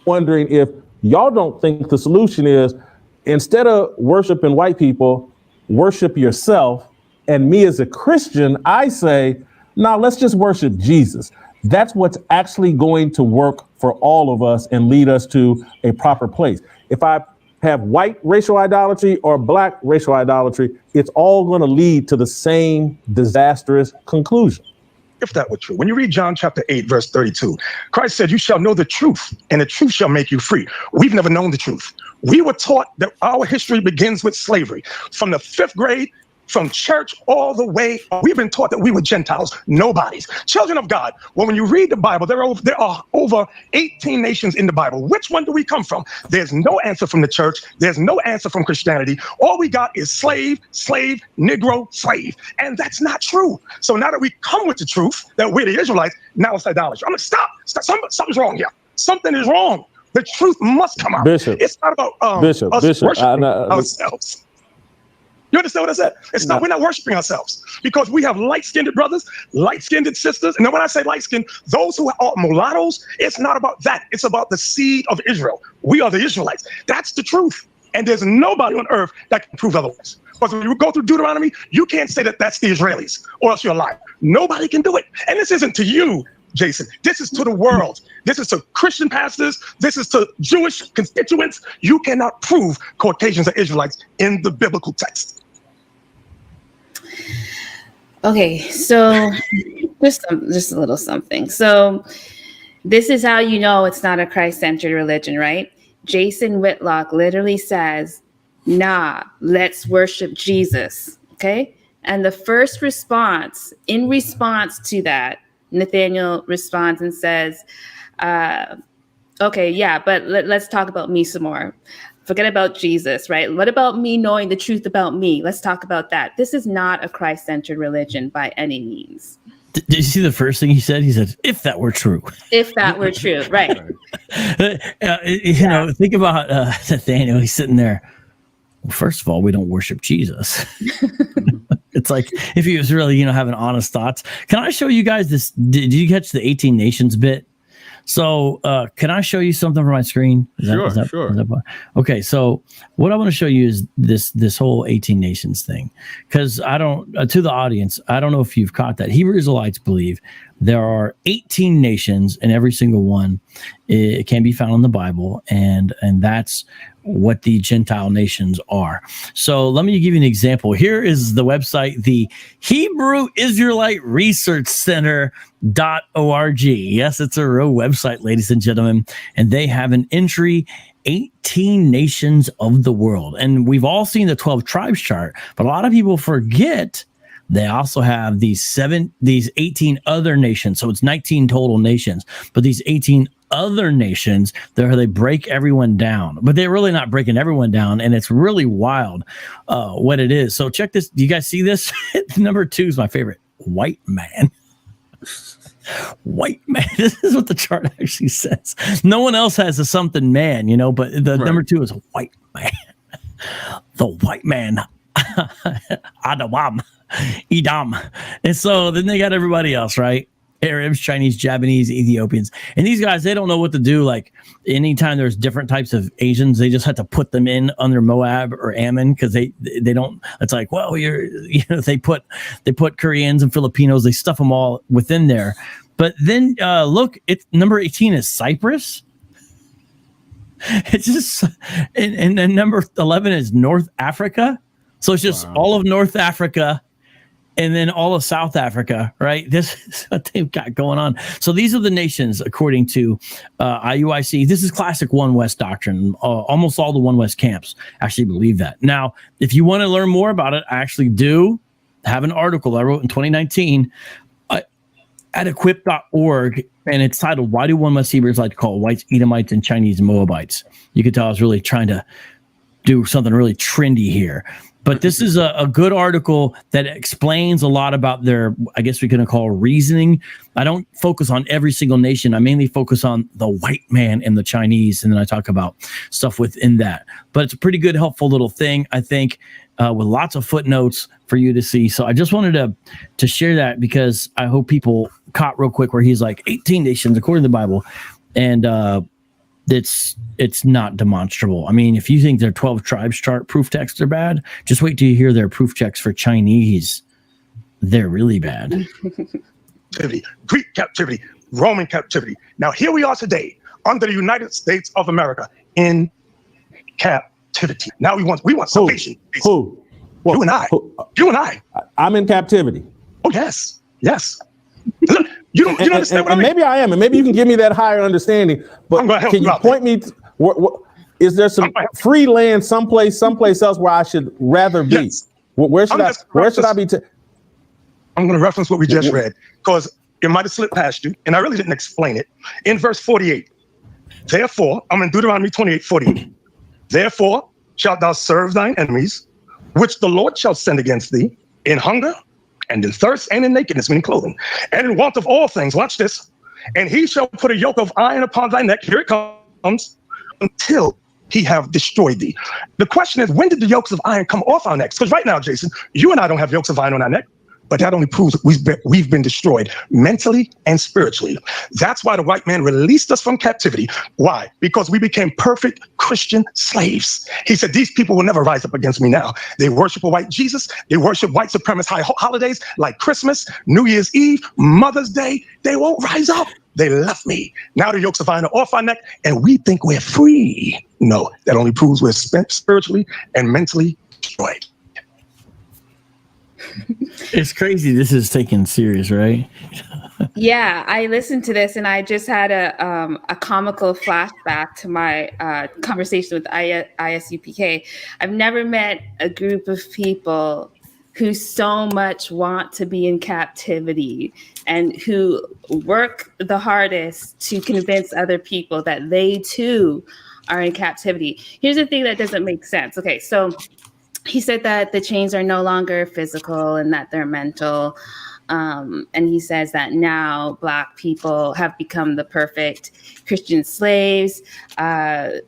wondering if y'all don't think the solution is, instead of worshiping white people, worship yourself. And me as a Christian, I say, now let's just worship Jesus. That's what's actually going to work for all of us and lead us to a proper place. If I have white racial idolatry or black racial idolatry, it's all going to lead to the same disastrous conclusion. If that were true, when you read John chapter 8, verse 32, Christ said, you shall know the truth, and the truth shall make you free. We've never known the truth. We were taught that our history begins with slavery. From the 5th grade, from church all the way, we've been taught that we were Gentiles, nobodies, children of God. Well, when you read the Bible, there are over 18 nations in the Bible. Which one do we come from? There's no answer from the church. There's no answer from Christianity. All we got is slave, slave, Negro, slave. And that's not true. So now that we come with the truth that we're the Israelites, now it's idolatry. I'm like, stop. Something's wrong here. Something is wrong. The truth must come out. Bishop, it's not about us worshiping ourselves. You understand what I said? It's not, we're not worshiping ourselves, because we have light-skinned brothers, light-skinned sisters. And then when I say light-skinned, those who are mulattoes, it's not about that. It's about the seed of Israel. We are the Israelites. That's the truth. And there's nobody on earth that can prove otherwise. Because when you go through Deuteronomy, you can't say that that's the Israelis, or else you're a liar. Nobody can do it. And this isn't to you, Jason. This is to the world. This is to Christian pastors. This is to Jewish constituents. You cannot prove Caucasians are Israelites in the biblical text. Okay, so just a little something. So this is how you know it's not a Christ-centered religion, right? Jason Whitlock literally says, nah, let's worship Jesus, okay? And the first response, in response to that, Nathanyel responds and says, okay, yeah, but let's talk about me some more. Forget about Jesus, right? What about me knowing the truth about me? Let's talk about that. This is not a Christ-centered religion by any means. Did you see the first thing he said? He said, if that were true. If that were true, right. You know, think about Nathaniel. He's sitting there. Well, first of all, we don't worship Jesus. It's like if he was really, having honest thoughts. Can I show you guys this? Did you catch the 18 nations bit? So can I show you something from my screen? Sure. Okay, so what I want to show you is this whole 18 nations thing. Because I don't, to the audience, I don't know if you've caught that. Hebrew Israelites believe there are 18 nations, and every single one it can be found in the Bible, and that's what the Gentile nations are. So let me give you an example. Here is the website, the Hebrew Israelite Research Center.org. Yes, it's a real website, ladies and gentlemen. And they have an entry, 18 nations of the world. And we've all seen the 12 tribes chart, but a lot of people forget they also have these 18 other nations. So it's 19 total nations, but these 18 other nations, they break everyone down, but they're really not breaking everyone down. And it's really wild what it is. So check this. Do you guys see this? Number 2 is my favorite. White man. White man. This is what the chart actually says. No one else has a something man, but the number 2 is white man. The white man. Adawam. Edom. And so then they got everybody else, right? Arabs, Chinese, Japanese, Ethiopians. And these guys, they don't know what to do. Like anytime there's different types of Asians, they just have to put them in under Moab or Ammon because they don't, it's like, well, they put Koreans and Filipinos, they stuff them all within there. But then look, it's number 18 is Cyprus. It's just, and then number 11 is North Africa. So it's just all of North Africa. And then all of South Africa, right? This is what they've got going on. So these are the nations, according to IUIC. This is classic One West doctrine. Almost all the One West camps actually believe that. Now, if you want to learn more about it, I actually do have an article I wrote in 2019 at equip.org, and it's titled, Why Do One West Hebrews Like to Call Whites, Edomites, and Chinese Moabites? You could tell I was really trying to do something really trendy here. But this is a good article that explains a lot about their, I guess we can call reasoning. I don't focus on every single nation. I mainly focus on the white man and the Chinese, and then I talk about stuff within that. But it's a pretty good, helpful little thing, I think, with lots of footnotes for you to see. So I just wanted to share that because I hope people caught real quick where he's like 18 nations according to the Bible. And it's not demonstrable. I mean, if you think their 12 tribes chart proof texts are bad, just wait till you hear their proof checks for Chinese. They're really bad. Captivity, Greek captivity, Roman captivity. Now here we are today under the United States of America in captivity. Now we want salvation. Who? You and I. You and I. I'm in captivity. Oh yes, yes. Look, you don't understand what I mean. Maybe I am, and maybe you can give me that higher understanding. But can you point me? Is there some free land someplace else where I should rather be? Yes. Where should I be? I'm going to reference what we just read because it might have slipped past you, and I really didn't explain it. In verse 48, therefore, I'm in Deuteronomy 28:48. Therefore shalt thou serve thine enemies, which the Lord shall send against thee, in hunger and in thirst and in nakedness, meaning clothing, and in want of all things. Watch this. And he shall put a yoke of iron upon thy neck. Here it comes. Until he have destroyed thee. The question is, when did the yokes of iron come off our necks? Because right now, Jason, you and I don't have yokes of iron on our neck. But that only proves we've been destroyed mentally and spiritually. That's why the white man released us from captivity. Why? Because we became perfect Christian slaves. He said, these people will never rise up against me now. They worship a white Jesus. They worship white supremacist holidays like Christmas, New Year's Eve, Mother's Day. They won't rise up. They left me. Now the yokes of iron are off our neck and we think we're free. No, that only proves we're spiritually and mentally destroyed. It's crazy. This is taken serious, right? Yeah, I listened to this and I just had a comical flashback to my conversation with IUIC. I've never met a group of people who so much want to be in captivity and who work the hardest to convince other people that they too are in captivity. Here's the thing that doesn't make sense. Okay, so he said that the chains are no longer physical and that they're mental. And he says that now Black people have become the perfect Christian slaves,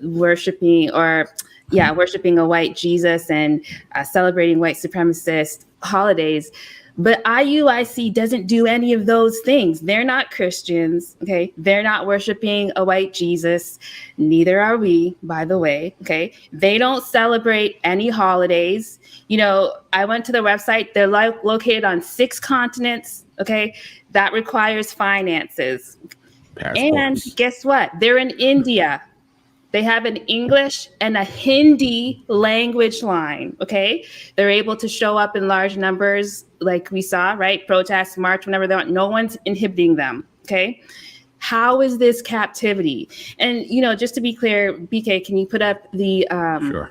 worshiping a white Jesus and celebrating white supremacist holidays. But IUIC doesn't do any of those things. They're not Christians, okay? They're not worshiping a white Jesus. Neither are we, by the way, okay? They don't celebrate any holidays. You know, I went to their website. They're located on 6 continents, okay? That requires finances. Passports. And guess what? They're in India. They have an English and a Hindi language line, okay? They're able to show up in large numbers like we saw, right? Protests, march, whenever they want. No one's inhibiting them, okay? How is this captivity? And, you know, just to be clear, BK, can you put up the Sure.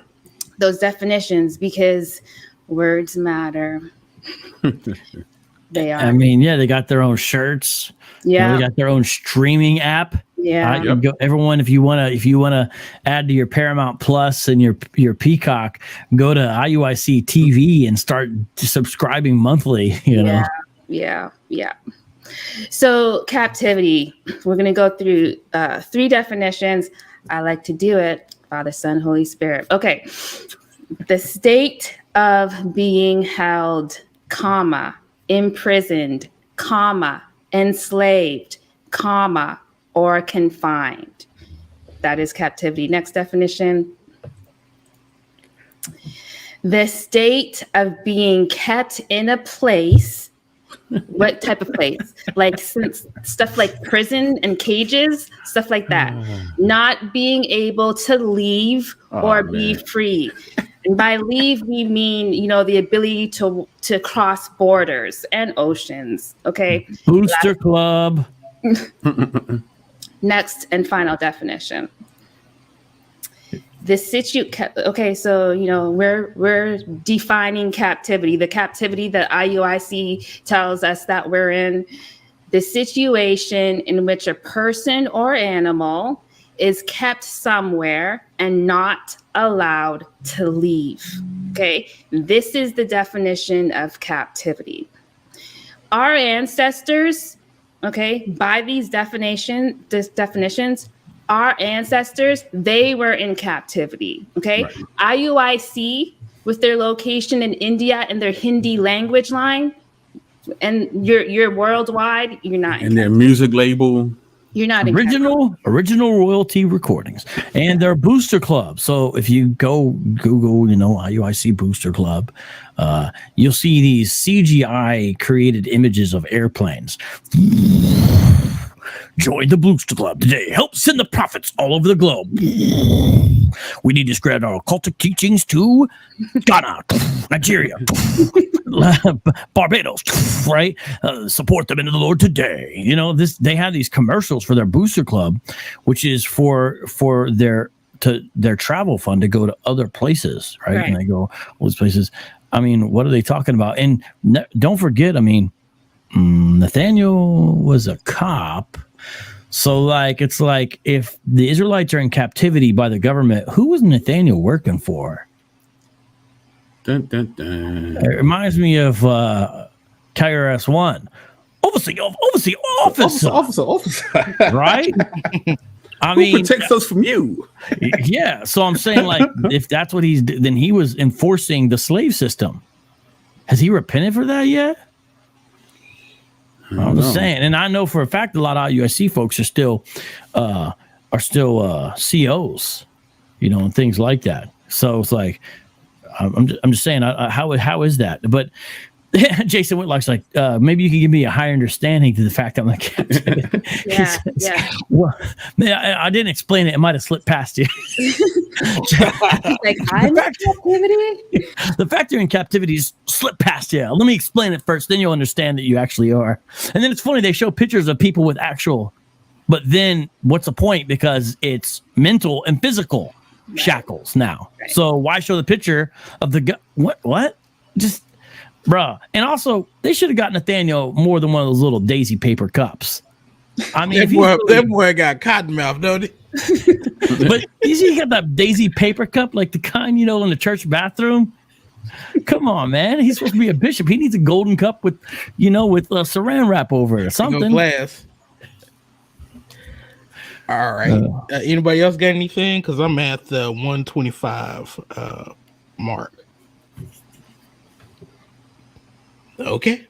those definitions? Because words matter. They are. I mean, yeah, they got their own shirts. Yeah. They got their own streaming app. Yeah. Everyone, if you wanna add to your Paramount Plus and your Peacock, go to IUIC TV and start subscribing monthly. You know. Yeah. So captivity. We're gonna go through 3 definitions. I like to do it. Father, Son, Holy Spirit. Okay. The state of being held, comma, imprisoned, comma, enslaved, comma, or confined. That is captivity. Next definition. The state of being kept in a place. What type of place? Like stuff like prison and cages, stuff like that. Not being able to leave or be free. And by leave, we mean, you know, the ability to cross borders and oceans. Okay. Booster Club. Next and final definition. Okay, so you know we're defining captivity. The captivity that IUIC tells us that we're in. The situation in which a person or animal is kept somewhere and not allowed to leave. Okay, this is the definition of captivity. Our ancestors, okay, by these definitions, our ancestors, they were in captivity, okay? Right. IUIC, with their location in India and their Hindi language line, and you're worldwide, you're not. And their music label. You're not original royalty recordings, and they're booster clubs. So if you go Google, IUIC booster club, you'll see these CGI created images of airplanes. Join the booster club today. Help send the prophets all over the globe. We need to spread our occultic teachings to Ghana, Nigeria, Barbados, right? Support them into the Lord today. They have these commercials for their booster club, which is for their travel fund to go to other places, right? And they go all these places. I mean, what are they talking about? And don't forget, Nathanyel was a cop. So it's like if the Israelites are in captivity by the government, who was Nathanyel working for? Dun, dun, dun. It reminds me of KRS-One. Overseer officer. Right? Who protects us from you? Yeah. So I'm saying, if that's what then he was enforcing the slave system. Has he repented for that yet? I'm just saying, and I know for a fact a lot of IUIC folks are still COs, and things like that. So it's like, I'm just saying, how is that? But Jason Whitlock's like, maybe you can give me a higher understanding to the fact I'm like, Yeah. Well, man, I didn't explain it. It might have slipped past you. Like, I'm in captivity? The fact you're in captivity is slipped past you. Let me explain it first, then you'll understand that you actually are. And then it's funny, they show pictures of people with actual, but then what's the point? Because it's mental and physical shackles now. Right. So why show the picture of the what? Just bruh. And also, they should have got Nathanyel more than one of those little daisy paper cups. I mean, that boy got cotton mouth, don't he? But he got that daisy paper cup, like the kind, in the church bathroom. Come on, man. He's supposed to be a bishop. He needs a golden cup with saran wrap over it or something. Glass. All right. Anybody else got anything? Because I'm at the 125 mark. Okay.